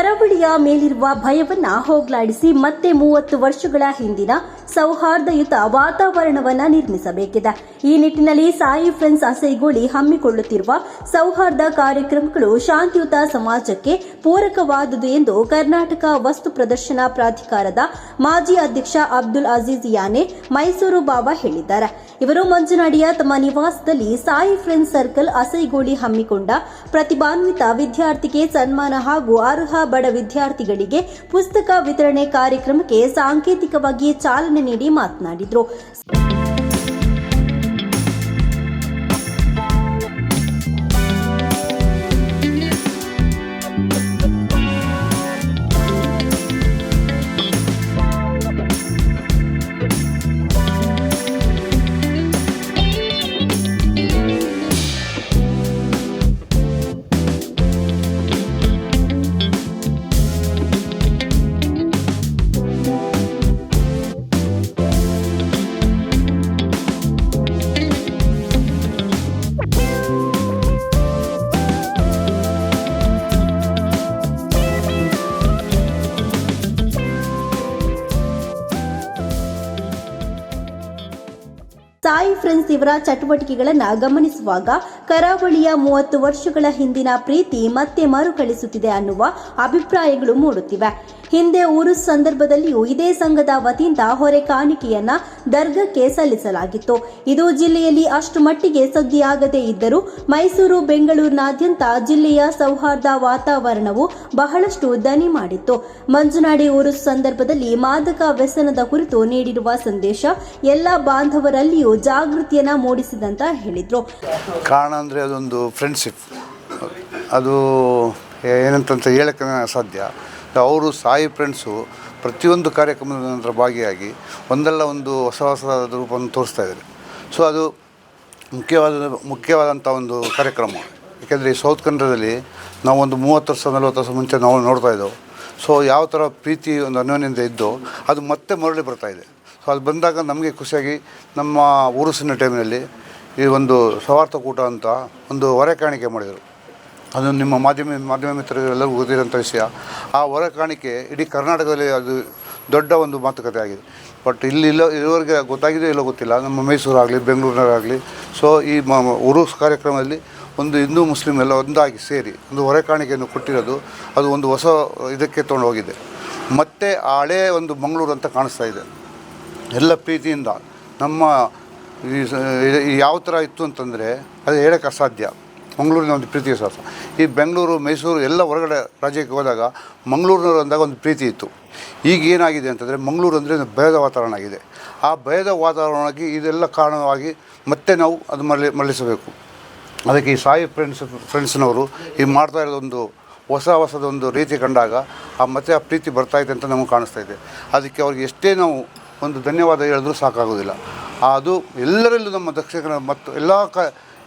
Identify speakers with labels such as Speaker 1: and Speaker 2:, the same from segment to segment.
Speaker 1: ಕರಾವಳಿಯ ಮೇಲಿರುವ ಭಯವನ್ನ ಹೋಗಲಾಡಿಸಿ ಮತ್ತೆ 30 ವರ್ಷಗಳ ಹಿಂದಿನ ಸೌಹಾರ್ದಯುತ ವಾತಾವರಣವನ್ನ ನಿರ್ಮಿಸಬೇಕಿದೆ. ಈ ನಿಟ್ಟಿನಲ್ಲಿ ಸಾಯಿ ಫ್ರೆಂಡ್ಸ್ ಅಸೈಗೋಳಿ ಹಮ್ಮಿಕೊಳ್ಳುತ್ತಿರುವ ಸೌಹಾರ್ದ ಕಾರ್ಯಕ್ರಮಗಳು ಶಾಂತಿಯುತ ಸಮಾಜಕ್ಕೆ ಪೂರಕವಾದುದು ಎಂದು ಕರ್ನಾಟಕ ವಸ್ತು ಪ್ರದರ್ಶನ ಪ್ರಾಧಿಕಾರದ ಮಾಜಿ ಅಧ್ಯಕ್ಷ ಅಬ್ದುಲ್ ಅಜೀಜ್ ಯಾನೆ ಮೈಸೂರು ಬಾಬಾ ಹೇಳಿದ್ದಾರೆ. ಇವರು ಮಂಜನಾಡಿಯ ತಮ್ಮ ನಿವಾಸದಲ್ಲಿ ಸಾಯಿ ಫ್ರೆಂಡ್ಸ್ ಸರ್ಕಲ್ ಅಸೈಗೋಳಿ ಹಮ್ಮಿಕೊಂಡ ಪ್ರತಿಭಾನ್ವಿತ ವಿದ್ಯಾರ್ಥಿಗೆ ಸನ್ಮಾನ ಹಾಗೂ ಅರ್ಹ ಬಡ ವಿದ್ಯಾರ್ಥಿಗಳಿಗೆ ಪುಸ್ತಕ ವಿತರಣೆ ಕಾರ್ಯಕ್ರಮಕ್ಕೆ ಸಾಂಕೇತಿಕವಾಗಿ ಚಾಲನೆ ನೀಡಿ ಮಾತನಾಡಿದರು. ಸಾಯಿ ಫ್ರೆಂಡ್ಸ್ ಇವರ ಚಟುವಟಿಕೆಗಳನ್ನು ಗಮನಿಸುವಾಗ ಕರಾವಳಿಯ 30 ವರ್ಷಗಳ ಹಿಂದಿನ ಪ್ರೀತಿ ಮತ್ತೆ ಮರುಕಳಿಸುತ್ತಿದೆ ಅನ್ನುವ ಅಭಿಪ್ರಾಯಗಳು ಮೂಡುತ್ತಿವೆ. ಹಿಂದೆ ಉರುಸ್ ಸಂದರ್ಭದಲ್ಲಿಯೂ ಇದೇ ಸಂಘದ ವತಿಯಿಂದ ಹೊರೆ ಕಾಣಿಕೆಯನ್ನ ದರ್ಗಕ್ಕೆ ಸಲ್ಲಿಸಲಾಗಿತ್ತು. ಇದು ಜಿಲ್ಲೆಯಲ್ಲಿ ಅಷ್ಟು ಮಟ್ಟಿಗೆ ಸುದ್ದಿಯಾಗದೇ ಇದ್ದರೂ ಮೈಸೂರು, ಬೆಂಗಳೂರಿನಾದ್ಯಂತ ಜಿಲ್ಲೆಯ ಸೌಹಾರ್ದ ವಾತಾವರಣವು ಬಹಳಷ್ಟು ದನಿ ಮಾಡಿತ್ತು. ಮಂಜನಾಡಿ ಉರುಸ್ ಸಂದರ್ಭದಲ್ಲಿ ಮಾದಕ ವ್ಯಸನದ ಕುರಿತು ನೀಡಿರುವ ಸಂದೇಶ ಎಲ್ಲ ಬಾಂಧವರಲ್ಲಿಯೂ ಜಾಗೃತಿಯನ್ನ ಮೂಡಿಸಿದಂತ ಹೇಳಿದ್ರು.
Speaker 2: ಕಾರಣ ಅಂದರೆ ಅದೊಂದು ಫ್ರೆಂಡ್ಶಿಪ್, ಅದು ಏನಂತ ಹೇಳಕ್ಕೆ ಸಾಧ್ಯ. ಅವರು ಸಾಯಿ ಫ್ರೆಂಡ್ಸು ಪ್ರತಿಯೊಂದು ಕಾರ್ಯಕ್ರಮದ ನಂತರ ಭಾಗಿಯಾಗಿ ಒಂದಲ್ಲ ಒಂದು ಹೊಸ ರೂಪವನ್ನು ತೋರಿಸ್ತಾ ಇದ್ದಾರೆ. ಸೊ ಅದು ಮುಖ್ಯವಾದಂಥ ಒಂದು ಕಾರ್ಯಕ್ರಮ. ಏಕೆಂದರೆ ಈ ಸೌತ್ ಕನ್ನಡದಲ್ಲಿ ನಾವು ಒಂದು 30 ವರ್ಷ 40 ವರ್ಷ ಮುಂಚೆ ನಾವು ನೋಡ್ತಾ ಇದ್ದೆವು. ಸೊ ಯಾವ ಥರ ಪ್ರೀತಿ ಒಂದು ಅನ್ಯೋನ್ಯತೆ ಇದ್ದು ಅದು ಮತ್ತೆ ಮರಳಿ ಬರ್ತಾಯಿದೆ. ಸೊ ಅದು ಬಂದಾಗ ನಮಗೆ ಖುಷಿಯಾಗಿ ನಮ್ಮ ಉರುಸಿನ ಟೈಮಿನಲ್ಲಿ ಈ ಒಂದು ಸೌಹಾರ್ದ ಕೂಟ ಅಂತ ಒಂದು ಹೊರೆ ಕಾಣಿಕೆ ಮಾಡಿದರು. ಅದು ನಿಮ್ಮ ಮಾಧ್ಯಮ ಮಿತ್ರರೆಲ್ಲರಿಗೂ ಗೊತ್ತಿರೋಂಥ ವಿಷಯ. ಆ ಹೊರೆ ಕಾಣಿಕೆ ಇಡೀ ಕರ್ನಾಟಕದಲ್ಲಿ ಅದು ದೊಡ್ಡ ಒಂದು ಮಾತುಕತೆ ಆಗಿದೆ. ಬಟ್ ಇಲ್ಲಿವರೆಗೆ ಗೊತ್ತಾಗಿದೆಯೋ ಇಲ್ಲೋ ಗೊತ್ತಿಲ್ಲ, ನಮ್ಮ ಮೈಸೂರಾಗಲಿ ಬೆಂಗಳೂರಿನಾಗಲಿ. ಸೊ ಈ ಉರುಸ್ ಕಾರ್ಯಕ್ರಮದಲ್ಲಿ ಒಂದು ಹಿಂದೂ ಮುಸ್ಲಿಮ್ ಎಲ್ಲ ಒಂದಾಗಿ ಸೇರಿ ಒಂದು ಹೊರೆ ಕಾಣಿಕೆಯನ್ನು ಕೊಟ್ಟಿರೋದು ಅದು ಒಂದು ಹೊಸ ಇದಕ್ಕೆ ತೊಗೊಂಡು ಹೋಗಿದೆ. ಮತ್ತು ಆ ಹಳೆಯ ಒಂದು ಮಂಗಳೂರು ಅಂತ ಕಾಣಿಸ್ತಾ ಇದೆ. ಎಲ್ಲ ಪ್ರೀತಿಯಿಂದ ನಮ್ಮ ಯಾವ ಥರ ಇತ್ತು ಅಂತಂದರೆ ಅದು ಹೇಳೋಕ್ಕೆ ಅಸಾಧ್ಯ. ಮಂಗಳೂರಿನ ಒಂದು ಪ್ರೀತಿಯ ಸಾಹಸ. ಈ ಬೆಂಗಳೂರು, ಮೈಸೂರು ಎಲ್ಲ ಹೊರಗಡೆ ರಾಜ್ಯಕ್ಕೆ ಹೋದಾಗ ಮಂಗಳೂರಿನವರು ಅಂದಾಗ ಒಂದು ಪ್ರೀತಿ ಇತ್ತು. ಈಗ ಏನಾಗಿದೆ ಅಂತಂದರೆ ಮಂಗಳೂರು ಅಂದರೆ ಭಯದ ವಾತಾವರಣ ಆಗಿದೆ. ಆ ಭಯದ ವಾತಾವರಣವಾಗಿ ಇದೆಲ್ಲ ಕಾರಣವಾಗಿ ಮತ್ತೆ ನಾವು ಅದು ಮರಳಿಸಬೇಕು. ಅದಕ್ಕೆ ಈ ಸಾಯಿ ಫ್ರೆಂಡ್ಸ್ನವರು ಈ ಮಾಡ್ತಾ ಇರೋದೊಂದು ಹೊಸದೊಂದು ರೀತಿ ಕಂಡಾಗ ಮತ್ತೆ ಆ ಪ್ರೀತಿ ಬರ್ತಾಯಿದೆ ಅಂತ ನಮಗೆ ಕಾಣಿಸ್ತಾ ಇದೆ. ಅದಕ್ಕೆ ಅವ್ರಿಗೆ ಎಷ್ಟೇ ನಾವು ಒಂದು ಧನ್ಯವಾದ ಹೇಳಿದ್ರೂ ಸಾಕಾಗೋದಿಲ್ಲ. ಅದು ಎಲ್ಲರಲ್ಲೂ ನಮ್ಮ ದಕ್ಷಿಣ ಮತ್ತು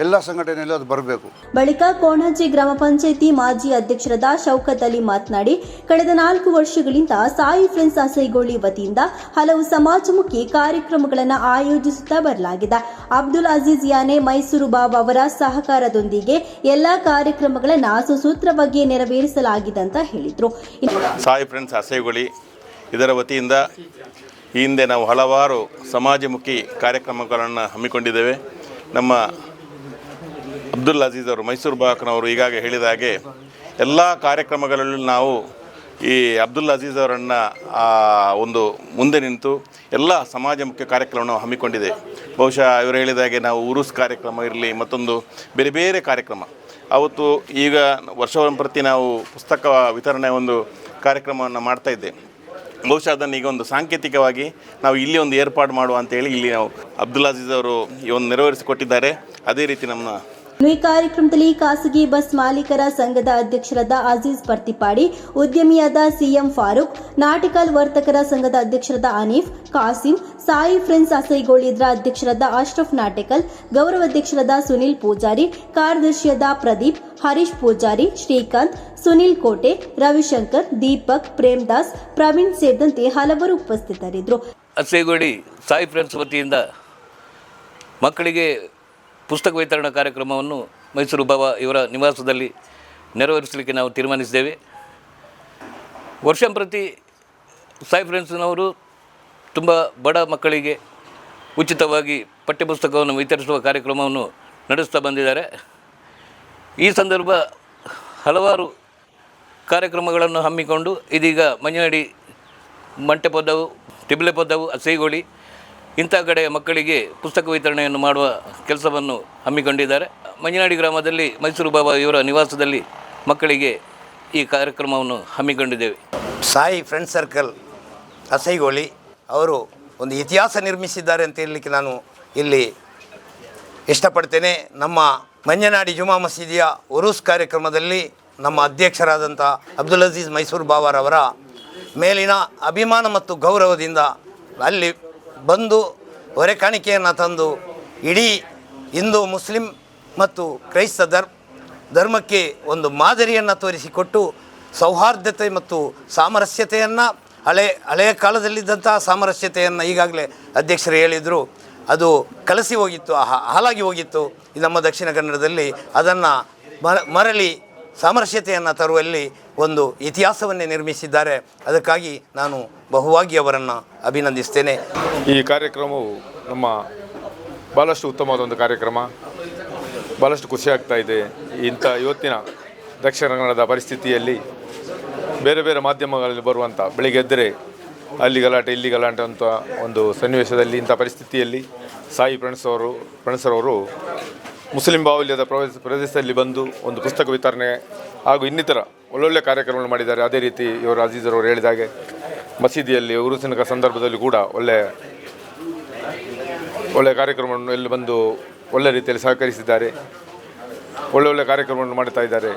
Speaker 2: ಎಲ್ಲ ಸಂಘಟನೆಯಲ್ಲೂ ಅದು ಬರಬೇಕು.
Speaker 1: ಬಳಿಕ ಕೋಣಾಜಿ ಗ್ರಾಮ ಪಂಚಾಯಿತಿ ಮಾಜಿ ಅಧ್ಯಕ್ಷರಾದ ಶೌಕತ್ ಅಲಿ ಮಾತನಾಡಿ, ಕಳೆದ 4 ವರ್ಷಗಳಿಂದ ಸಾಯಿ ಫ್ರೆಂಡ್ಸ್ ಅಸೈಗೋಳಿ ವತಿಯಿಂದ ಹಲವು ಸಮಾಜಮುಖಿ ಕಾರ್ಯಕ್ರಮಗಳನ್ನು ಆಯೋಜಿಸುತ್ತಾ ಬರಲಾಗಿದೆ. ಅಬ್ದುಲ್ ಅಜೀಜ್ ಯಾನೆ ಮೈಸೂರು ಬಾಬಾ ಅವರ ಸಹಕಾರದೊಂದಿಗೆ ಎಲ್ಲಾ ಕಾರ್ಯಕ್ರಮಗಳನ್ನು ಸುಸೂತ್ರವಾಗಿ ನೆರವೇರಿಸಲಾಗಿದೆ ಅಂತ ಹೇಳಿದರು.
Speaker 3: ಸಾಯಿ ಫ್ರೆಂಡ್ಸ್ ಅಸೈಗೋಳಿ ಇದರ ವತಿಯಿಂದ ಈ ಹಿಂದೆ ನಾವು ಹಲವಾರು ಸಮಾಜಮುಖಿ ಕಾರ್ಯಕ್ರಮಗಳನ್ನು ಹಮ್ಮಿಕೊಂಡಿದ್ದೇವೆ. ನಮ್ಮ ಅಬ್ದುಲ್ ಅಜೀಜ್ ಅವರು, ಮೈಸೂರು ಬಾಕನವರು ಈಗಾಗಲೇ ಹೇಳಿದ ಹಾಗೆ ಎಲ್ಲ ಕಾರ್ಯಕ್ರಮಗಳಲ್ಲೂ ನಾವು ಈ ಅಬ್ದುಲ್ ಅಜೀಜ್ ಅವರನ್ನು ಒಂದು ಮುಂದೆ ನಿಂತು ಎಲ್ಲ ಸಮಾಜಮುಖಿ ಕಾರ್ಯಕ್ರಮವನ್ನು ಹಮ್ಮಿಕೊಂಡಿದೆ. ಬಹುಶಃ ಇವರು ಹೇಳಿದ ಹಾಗೆ ನಾವು ಉರುಸ್ ಕಾರ್ಯಕ್ರಮ ಇರಲಿ, ಮತ್ತೊಂದು ಬೇರೆ ಬೇರೆ ಕಾರ್ಯಕ್ರಮ ಅವತ್ತು ಈಗ ವರ್ಷವೊಂದು ನಾವು ಪುಸ್ತಕ ವಿತರಣೆ ಒಂದು ಕಾರ್ಯಕ್ರಮವನ್ನು ಮಾಡ್ತಾಯಿದ್ದೆ. ಬಹುಶಃ ಅದನ್ನು ಈಗ ಒಂದು ಸಾಂಕೇತಿಕವಾಗಿ ನಾವು ಇಲ್ಲಿ ಒಂದು ಏರ್ಪಾಡು ಮಾಡುವ ಅಂತೇಳಿ ಇಲ್ಲಿ ನಾವು ಅಬ್ದುಲ್ ಅಜೀಜ್ ಅವರು ಈ ಒಂದು ನೆರವೇರಿಸಿಕೊಟ್ಟಿದ್ದಾರೆ. ಅದೇ ರೀತಿ ನಮ್ಮ
Speaker 1: ಈ ಕಾರ್ಯಕ್ರಮದಲ್ಲಿ ಖಾಸಗಿ ಬಸ್ ಮಾಲೀಕರ ಸಂಘದ ಅಧ್ಯಕ್ಷರಾದ ಅಜೀಜ್ ಪರ್ತಿಪಾಡಿ, ಉದ್ಯಮಿಯಾದ ಸಿಎಂ ಫಾರೂಕ್, ನಾಟಿಕಲ್ ವರ್ತಕರ ಸಂಘದ ಅಧ್ಯಕ್ಷರಾದ ಅನೀಫ್, ಕಾಸಿಂ, ಸಾಯಿ ಫ್ರೆಂಡ್ಸ್ ಅಸೈಗೋಳಿ ಇದರ ಅಧ್ಯಕ್ಷರಾದ ಅಶ್ರಫ್ ನಾಟಿಕಲ್, ಗೌರವಾಧ್ಯಕ್ಷರಾದ ಸುನಿಲ್ ಪೂಜಾರಿ, ಕಾರ್ಯದರ್ಶಿಯಾದ ಪ್ರದೀಪ್, ಹರೀಶ್ ಪೂಜಾರಿ, ಶ್ರೀಕಾಂತ್, ಸುನಿಲ್ ಕೋಟೆ, ರವಿಶಂಕರ್, ದೀಪಕ್, ಪ್ರೇಮ್ದಾಸ್, ಪ್ರವೀಣ್ ಸೇರಿದಂತೆ ಹಲವರು ಉಪಸ್ಥಿತರಿದ್ದರು.
Speaker 4: ಅಸೈಗೋಳಿ ಸಾಯಿ ಫ್ರೆಂಡ್ಸ್ ವತಿಯಿಂದ ಮಕ್ಕಳಿಗೆ ಪುಸ್ತಕ ವಿತರಣಾ ಕಾರ್ಯಕ್ರಮವನ್ನು ಮೈಸೂರು ಬಾಬಾ ಇವರ ನಿವಾಸದಲ್ಲಿ ನೆರವೇರಿಸಲಿಕ್ಕೆ ನಾವು ತೀರ್ಮಾನಿಸಿದ್ದೇವೆ. ವರ್ಷಂಪ್ರತಿ ಸಾಯಿ ಫ್ರೆಂಡ್ಸ್ನವರು ತುಂಬ ಬಡ ಮಕ್ಕಳಿಗೆ ಉಚಿತವಾಗಿ ಪಠ್ಯಪುಸ್ತಕವನ್ನು ವಿತರಿಸುವ ಕಾರ್ಯಕ್ರಮವನ್ನು ನಡೆಸ್ತಾ ಬಂದಿದ್ದಾರೆ. ಈ ಸಂದರ್ಭ ಹಲವಾರು ಕಾರ್ಯಕ್ರಮಗಳನ್ನು ಹಮ್ಮಿಕೊಂಡು ಇದೀಗ ಮಂಜನಡಿ ಮಂಟೆಪೊದ್ದವು, ತಿಬ್ಲೆಪೊದ್ದವು, ಅಸೈಗೋಳಿ ಇಂಥ ಕಡೆಯ ಮಕ್ಕಳಿಗೆ ಪುಸ್ತಕ ವಿತರಣೆಯನ್ನು ಮಾಡುವ ಕೆಲಸವನ್ನು ಹಮ್ಮಿಕೊಂಡಿದ್ದಾರೆ. ಮಂಜನಡಿ ಗ್ರಾಮದಲ್ಲಿ ಮೈಸೂರು ಬಾಬಾ ಇವರ ನಿವಾಸದಲ್ಲಿ ಮಕ್ಕಳಿಗೆ ಈ ಕಾರ್ಯಕ್ರಮವನ್ನು ಹಮ್ಮಿಕೊಂಡಿದ್ದೇವೆ.
Speaker 5: ಸಾಯಿ ಫ್ರೆಂಡ್ ಸರ್ಕಲ್ ಅಸೈಗೋಳಿ ಅವರು ಒಂದು ಇತಿಹಾಸ ನಿರ್ಮಿಸಿದ್ದಾರೆ ಅಂತ ಹೇಳಲಿಕ್ಕೆ ನಾನು ಇಲ್ಲಿ ಇಷ್ಟಪಡ್ತೇನೆ. ನಮ್ಮ ಮಂಜನಾಡಿ ಜುಮಾ ಮಸೀದಿಯ ಉರೂಸ್ ಕಾರ್ಯಕ್ರಮದಲ್ಲಿ ನಮ್ಮ ಅಧ್ಯಕ್ಷರಾದಂಥ ಅಬ್ದುಲ್ ಅಜೀಜ್ ಮೈಸೂರು ಬಾವಾರವರ ಮೇಲಿನ ಅಭಿಮಾನ ಮತ್ತು ಗೌರವದಿಂದ ಅಲ್ಲಿ ಬಂದು ಹೊರೆ ಕಾಣಿಕೆಯನ್ನು ತಂದು ಇಡೀ ಹಿಂದೂ ಮುಸ್ಲಿಂ ಮತ್ತು ಕ್ರೈಸ್ತ ಧರ್ಮಕ್ಕೆ ಒಂದು ಮಾದರಿಯನ್ನು ತೋರಿಸಿಕೊಟ್ಟು ಸೌಹಾರ್ದತೆ ಮತ್ತು ಸಾಮರಸ್ಯತೆಯನ್ನು ಹಳೆಯ ಕಾಲದಲ್ಲಿದ್ದಂಥ ಸಾಮರಸ್ಯತೆಯನ್ನು ಈಗಾಗಲೇ ಅಧ್ಯಕ್ಷರು ಹೇಳಿದರು, ಅದು ಕಲಸಿ ಹೋಗಿತ್ತು, ಹಾಳಾಗಿ ಹೋಗಿತ್ತು. ನಮ್ಮ ದಕ್ಷಿಣ ಕನ್ನಡದಲ್ಲಿ ಅದನ್ನು ಮರಳಿ ಸಾಮರಸ್ಯತೆಯನ್ನು ತರುವಲ್ಲಿ ಒಂದು ಇತಿಹಾಸವನ್ನೇ ನಿರ್ಮಿಸಿದ್ದಾರೆ. ಅದಕ್ಕಾಗಿ ನಾನು ಬಹುವಾಗಿ ಅವರನ್ನು ಅಭಿನಂದಿಸ್ತೇನೆ.
Speaker 6: ಈ ಕಾರ್ಯಕ್ರಮವು ನಮ್ಮ ಭಾಳಷ್ಟು ಉತ್ತಮವಾದ ಒಂದು ಕಾರ್ಯಕ್ರಮ, ಭಾಳಷ್ಟು ಖುಷಿಯಾಗ್ತಾ ಇದೆ. ಇಂಥ ಇವತ್ತಿನ ದಕ್ಷಿಣ ಕನ್ನಡದ ಪರಿಸ್ಥಿತಿಯಲ್ಲಿ ಬೇರೆ ಬೇರೆ ಮಾಧ್ಯಮಗಳಲ್ಲಿ ಬರುವಂಥ ಬೆಳಿಗ್ಗೆ ಎದ್ದರೆ ಅಲ್ಲಿ ಗಲಾಟೆ ಇಲ್ಲಿ ಗಲಾಟೆ ಅಂತ ಒಂದು ಸನ್ನಿವೇಶದಲ್ಲಿ, ಇಂಥ ಪರಿಸ್ಥಿತಿಯಲ್ಲಿ ಸಾಯಿ ಫ್ರೆಂಡ್ಸರವರು ಮುಸ್ಲಿಂ ಬಾಹುಲ್ಯದ ಪ್ರದೇಶದಲ್ಲಿ ಬಂದು ಒಂದು ಪುಸ್ತಕ ವಿತರಣೆ ಹಾಗೂ ಇನ್ನಿತರ ಒಳ್ಳೊಳ್ಳೆ ಕಾರ್ಯಕ್ರಮಗಳು ಮಾಡಿದ್ದಾರೆ. ಅದೇ ರೀತಿ ಇವರು ಅಜೀಜರವರು ಹೇಳಿದ ಹಾಗೆ ಮಸೀದಿಯಲ್ಲಿ ಉರುಸಿನ ಸಂದರ್ಭದಲ್ಲಿ ಕೂಡ ಒಳ್ಳೆಯ ಕಾರ್ಯಕ್ರಮವನ್ನು ಇಲ್ಲಿ ಬಂದು ಒಳ್ಳೆ ರೀತಿಯಲ್ಲಿ ಸಹಕರಿಸಿದ್ದಾರೆ, ಒಳ್ಳೊಳ್ಳೆ ಕಾರ್ಯಕ್ರಮವನ್ನು ಮಾಡ್ತಾ ಇದ್ದಾರೆ.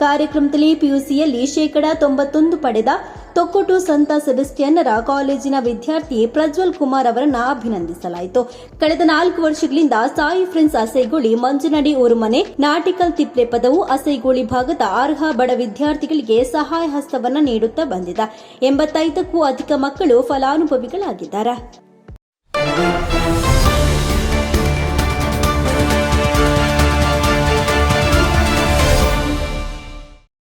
Speaker 1: ಕಾರ್ಯಕ್ರಮದಲ್ಲಿ ಪಿಯುಸಿಯಲ್ಲಿ 91% ಪಡೆದ ತೊಕ್ಕೊಟ್ಟು ಸಂತ ಸೆಬೆಸ್ಟಿಯನ್ನರ ಕಾಲೇಜಿನ ವಿದ್ಯಾರ್ಥಿ ಪ್ರಜ್ವಲ್ ಕುಮಾರ್ ಅವರನ್ನು ಅಭಿನಂದಿಸಲಾಯಿತು. ಕಳೆದ 4 ವರ್ಷಗಳಿಂದ ಸಾಯಿ ಫ್ರೆಂಡ್ಸ್ ಅಸೈಗೋಳಿ ಮಂಜನಡಿ ಊರುಮನೆ ನಾಟಿಕಲ್ ತಿಪ್ಲೆಪದವು ಅಸೈಗೋಳಿ ಭಾಗದ ಅರ್ಹ ಬಡ ವಿದ್ಯಾರ್ಥಿಗಳಿಗೆ ಸಹಾಯ ಹಸ್ತವನ್ನು ನೀಡುತ್ತಾ ಬಂದಿದೆ. 85ಕ್ಕೂ ಅಧಿಕ ಮಕ್ಕಳು ಫಲಾನುಭವಿಗಳಾಗಿದ್ದಾರೆ.